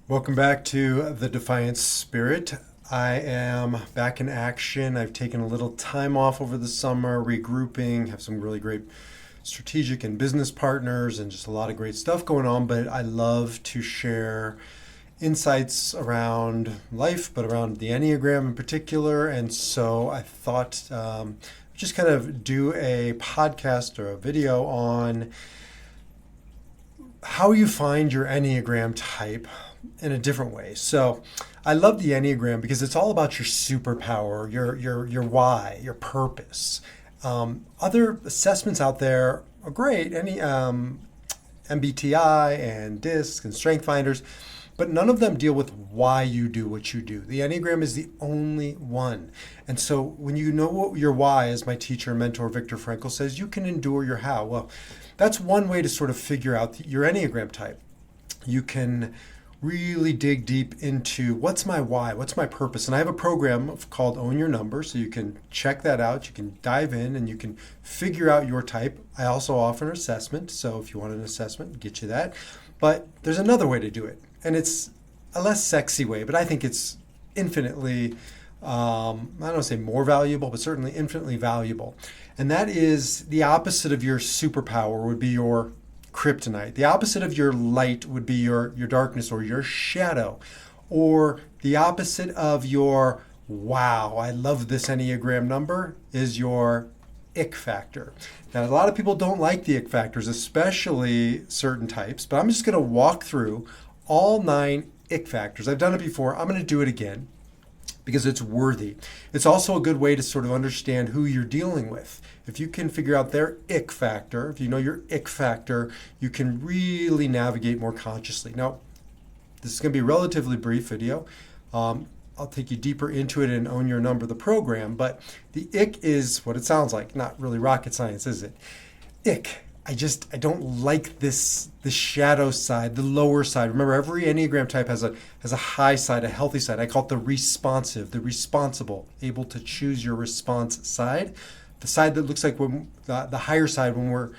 Welcome back to the Defiant Spirit. I am back in action. I've taken a little time off over the summer, regrouping, have some really great strategic and business partners, and just a lot of great stuff going on. But I love to share insights around life, but around the Enneagram in particular. And so I thought just kind of do a podcast or a video on how you find your Enneagram type in a different way. So I love the Enneagram because it's all about your superpower, your why, your purpose. Other assessments out there are great, any MBTI and DISC and Strength Finders, but none of them deal with why you do what you do. The Enneagram is the only one. And so when you know what your why, as my teacher and mentor Viktor Frankl says, you can endure your how. Well, that's one way to sort of figure out your Enneagram type. You can really dig deep into what's my why, what's my purpose. And I have a program called Own Your Number, so you can check that out. You can dive in and you can figure out your type. I also offer an assessment, so if you want an assessment, get you that. But there's another way to do it, and it's a less sexy way, but I think it's infinitely, I don't want to say more valuable, but certainly infinitely valuable. And that is the opposite of your superpower would be your kryptonite. The opposite of your light would be your darkness or your shadow. Or the opposite of your wow, I love this Enneagram number is your ick factor. Now, a lot of people don't like the ick factors, especially certain types, but I'm just going to walk through all 9 ick factors. I've done it before. I'm going to do it again because it's worthy. It's also a good way to sort of understand who you're dealing with. If you can figure out their ick factor, if you know your ick factor, you can really navigate more consciously. Now, this is going to be a relatively brief video. I'll take you deeper into it and Own Your Number, the program, but the ick is what it sounds like. Not really rocket science, is it? Ick. I don't like the shadow side, the lower side. Remember, every Enneagram type has a high side, a healthy side. I call it the responsive, the responsible, able to choose your response side. The side that looks like when the higher side when we're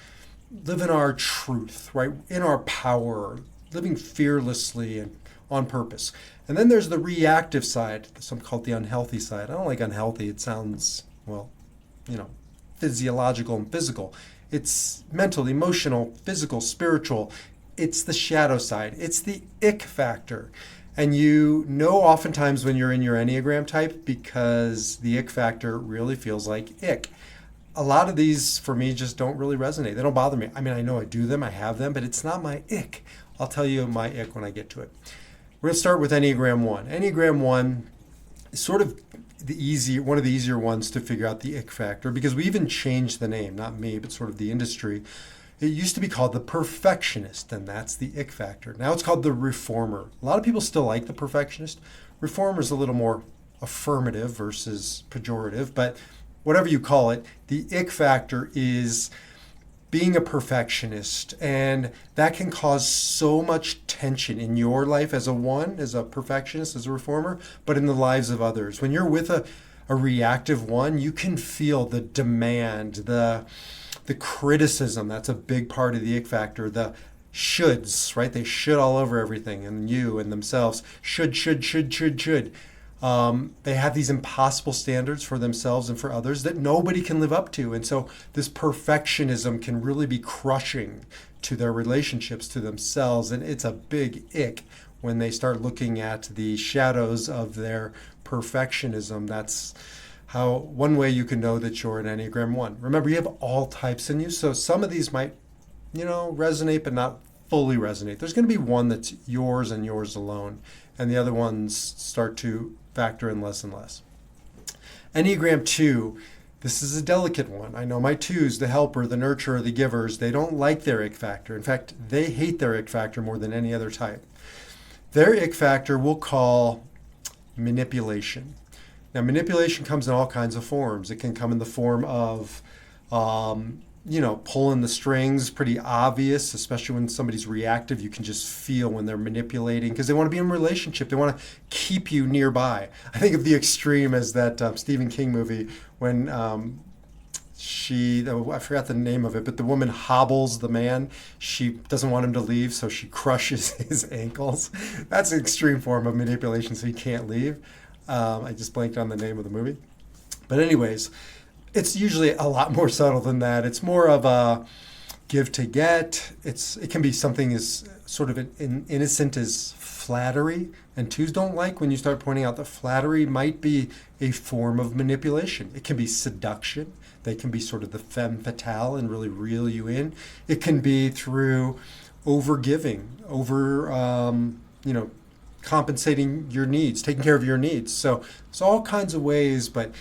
living our truth, right? In our power, living fearlessly and on purpose. And then there's the reactive side, some call it the unhealthy side. I don't like unhealthy. It sounds, well, physiological and physical. It's mental, emotional, physical, spiritual. It's the shadow side. It's the ick factor. And you know oftentimes when you're in your Enneagram type because the ick factor really feels like ick. A lot of these, for me, just don't really resonate. They don't bother me. I mean, I know I do them, I have them, but it's not my ick. I'll tell you my ick when I get to it. We're going to start with Enneagram 1. Enneagram 1 is sort of one of the easier ones to figure out the ick factor because we even changed the name, not me, but sort of the industry. It used to be called the perfectionist, and that's the ick factor. Now it's called the reformer. A lot of people still like the perfectionist. Reformer is a little more affirmative versus pejorative, but whatever you call it, the ick factor is being a perfectionist, and that can cause so much tension in your life as a perfectionist, as a reformer, but in the lives of others. When you're with a reactive one, you can feel the demand, the criticism. That's a big part of the ick factor. The shoulds, right? They should all over everything, and you and themselves. Should. They have these impossible standards for themselves and for others that nobody can live up to. And so this perfectionism can really be crushing to their relationships, to themselves. And it's a big ick when they start looking at the shadows of their perfectionism. That's one way you can know that you're an Enneagram 1. Remember, you have all types in you. So some of these might, resonate, but not fully resonate. There's going to be one that's yours and yours alone. And the other ones start to factor in less and less. Enneagram 2, this is a delicate one. I know my 2s, the helper, the nurturer, the givers, they don't like their ick factor. In fact, they hate their ick factor more than any other type. Their ick factor we'll call manipulation. Now, manipulation comes in all kinds of forms. It can come in the form of pulling the strings, pretty obvious, especially when somebody's reactive. You can just feel when they're manipulating because they want to be in a relationship. They want to keep you nearby. I think of the extreme as that Stephen King movie when I forgot the name of it, but the woman hobbles the man. She doesn't want him to leave, so she crushes his ankles. That's an extreme form of manipulation, so he can't leave. I just blanked on the name of the movie. But anyways, it's usually a lot more subtle than that. It's more of a give to get. It can be something as sort of innocent as flattery. And twos don't like when you start pointing out that flattery might be a form of manipulation. It can be seduction. They can be sort of the femme fatale and really reel you in. It can be through overgiving, compensating your needs, taking care of your needs. So it's all kinds of ways, but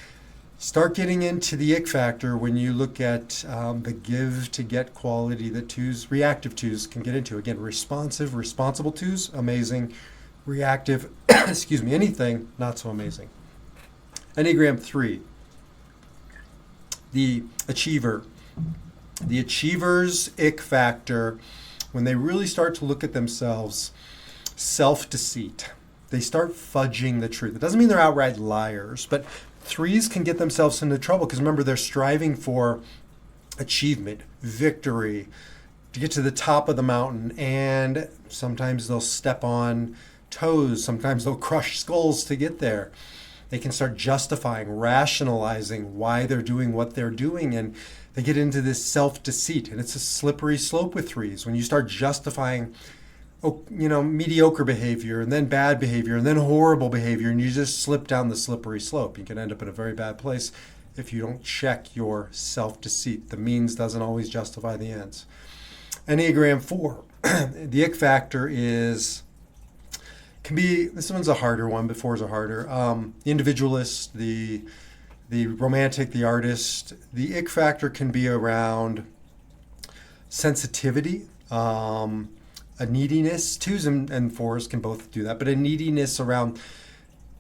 start getting into the ick factor when you look at the give to get quality that reactive twos can get into. Again, responsible twos, amazing. Reactive, anything, not so amazing. Enneagram 3, the achiever. The achiever's ick factor, when they really start to look at themselves, self-deceit. They start fudging the truth. It doesn't mean they're outright liars, but threes can get themselves into trouble because remember, they're striving for achievement, victory, to get to the top of the mountain, and sometimes they'll step on toes, sometimes they'll crush skulls to get there. They can start justifying, rationalizing why they're doing what they're doing, and they get into this self-deceit, and it's a slippery slope with threes. When you start justifying mediocre behavior and then bad behavior and then horrible behavior, and you just slip down the slippery slope. You can end up in a very bad place if you don't check your self-deceit. The means doesn't always justify the ends. Enneagram 4, the ick factor this one's a harder one, but 4s are harder. The individualist, the romantic, the artist. The ick factor can be around sensitivity, a neediness. 2s and 4s can both do that, but a neediness around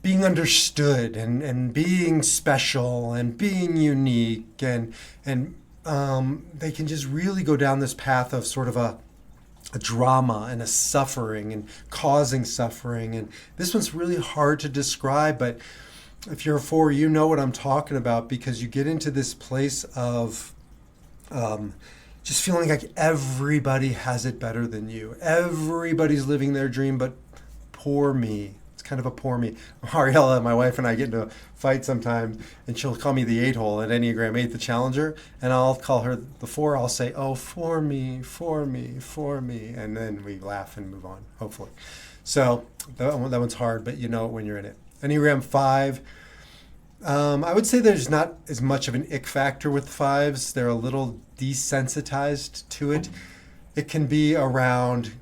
being understood and being special and being unique, and they can just really go down this path of sort of a drama and a suffering and causing suffering. And this one's really hard to describe, but if you're a 4, you know what I'm talking about, because you get into this place of just feeling like everybody has it better than you. Everybody's living their dream, but poor me. It's kind of a poor me. Ariella, my wife, and I get into a fight sometimes, and she'll call me the 8-hole at Enneagram 8, the challenger, and I'll call her the 4. I'll say, oh, for me, and then we laugh and move on, hopefully. So that one's hard, but you know it when you're in it. Enneagram 5, I would say there's not as much of an ick factor with 5s. They're a little desensitized to it. It can be around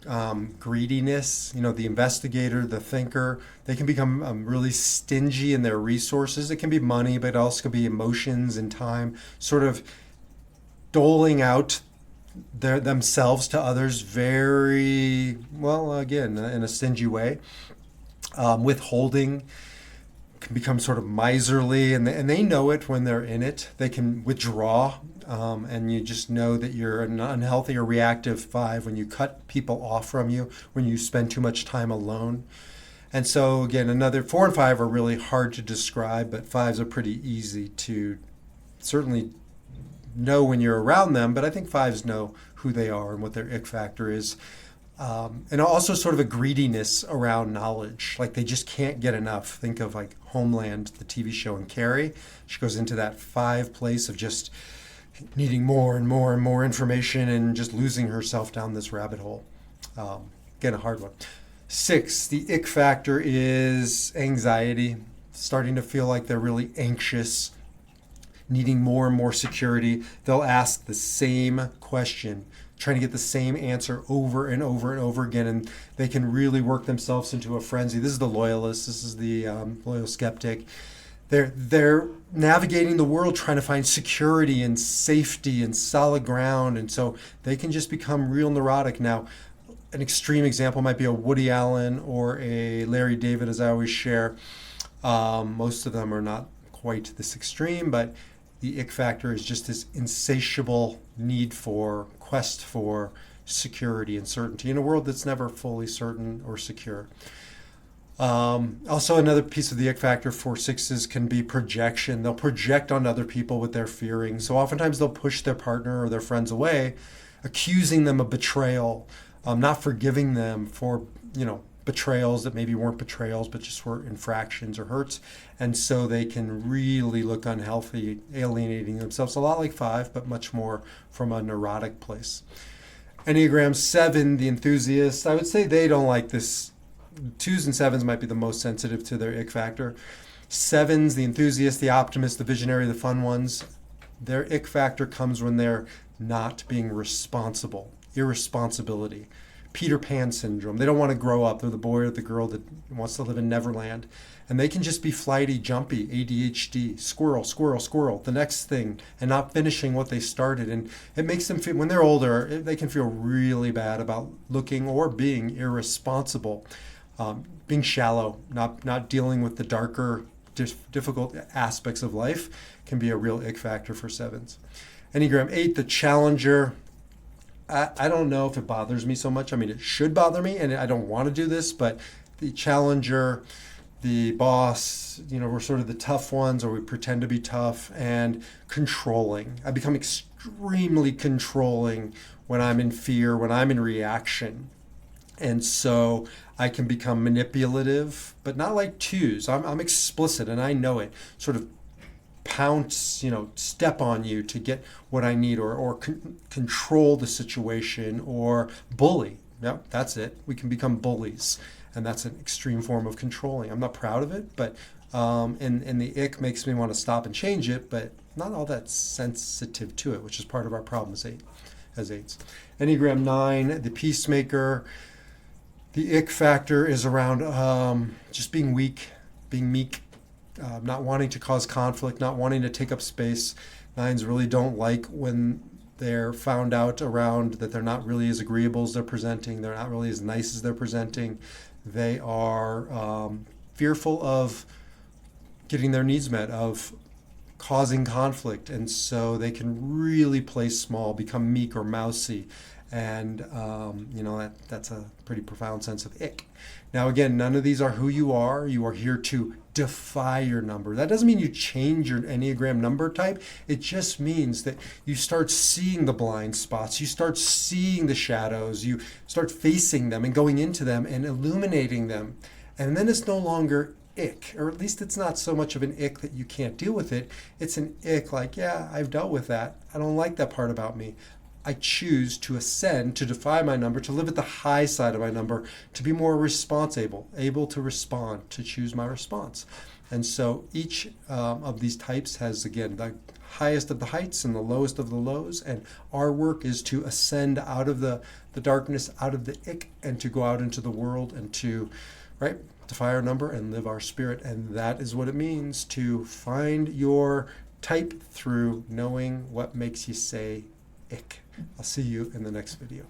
greediness, the investigator, the thinker. They can become really stingy in their resources. It can be money, but it also can be emotions and time, sort of doling out themselves to others very, well, again, in a stingy way. Withholding can become sort of miserly, and they know it when they're in it. They can withdraw, and you just know that you're an unhealthy or reactive 5 when you cut people off from you, when you spend too much time alone. And so again, another 4 and 5 are really hard to describe, but 5s are pretty easy to certainly know when you're around them, but I think 5s know who they are and what their ick factor is. And also sort of a greediness around knowledge, like they just can't get enough. Think of like Homeland, the TV show, and Carrie. She goes into that 5 place of just needing more and more and more information and just losing herself down this rabbit hole. Again, a hard one. 6, the ick factor is anxiety, starting to feel like they're really anxious, needing more and more security. They'll ask the same question, trying to get the same answer over and over and over again, and they can really work themselves into a frenzy. This is the loyalist. This is the loyal skeptic. They're navigating the world trying to find security and safety and solid ground, and so they can just become real neurotic. Now, an extreme example might be a Woody Allen or a Larry David, as I always share. Most of them are not quite this extreme, but the ick factor is just this insatiable quest for security and certainty in a world that's never fully certain or secure. Also, another piece of the ick factor for sixes can be projection. They'll project on other people what they're fearing. So oftentimes they'll push their partner or their friends away, accusing them of betrayal, not forgiving them for, betrayals that maybe weren't betrayals, but just were infractions or hurts. And so they can really look unhealthy, alienating themselves, a lot like five, but much more from a neurotic place. Enneagram 7, the enthusiast, I would say they don't like this. Twos and sevens might be the most sensitive to their ick factor. Sevens, the enthusiast, the optimist, the visionary, the fun ones, their ick factor comes when they're not being responsible, irresponsibility. Peter Pan syndrome. They don't want to grow up. They're the boy or the girl that wants to live in Neverland. And they can just be flighty, jumpy, ADHD, squirrel, squirrel, squirrel, the next thing, and not finishing what they started. And it makes them feel, when they're older, they can feel really bad about looking or being irresponsible, being shallow, not dealing with the darker, difficult aspects of life can be a real ick factor for sevens. Enneagram 8, the challenger. I don't know if it bothers me so much. I mean, it should bother me, and I don't want to do this, but the challenger, the boss, we're sort of the tough ones, or we pretend to be tough, and controlling. I become extremely controlling when I'm in fear, when I'm in reaction. And so I can become manipulative, but not like twos. I'm explicit, and I know it. Sort of pounce, step on you to get what I need, or control the situation, or bully. Yep, that's it. We can become bullies, and that's an extreme form of controlling. I'm not proud of it, but and the ick makes me want to stop and change it, but not all that sensitive to it, which is part of our problem as eights. Enneagram 9, the peacemaker. The ick factor is around just being weak, being meek, not wanting to cause conflict, not wanting to take up space. Nines really don't like when they're found out around that they're not really as agreeable as they're presenting. They're not really as nice as they're presenting. They are fearful of getting their needs met, of causing conflict. And so they can really play small, become meek or mousy. And, that's a pretty profound sense of ick. Now, again, none of these are who you are. You are here to defy your number. That doesn't mean you change your Enneagram number type. It just means that you start seeing the blind spots. You start seeing the shadows. You start facing them and going into them and illuminating them. And then it's no longer ick, or at least it's not so much of an ick that you can't deal with it. It's an ick like, yeah, I've dealt with that. I don't like that part about me. I choose to ascend, to defy my number, to live at the high side of my number, to be more responsible, able to respond, to choose my response. And so each of these types has, again, the highest of the heights and the lowest of the lows. And our work is to ascend out of the darkness, out of the ick, and to go out into the world and to, defy our number and live our spirit. And that is what it means to find your type through knowing what makes you say ick. I'll see you in the next video.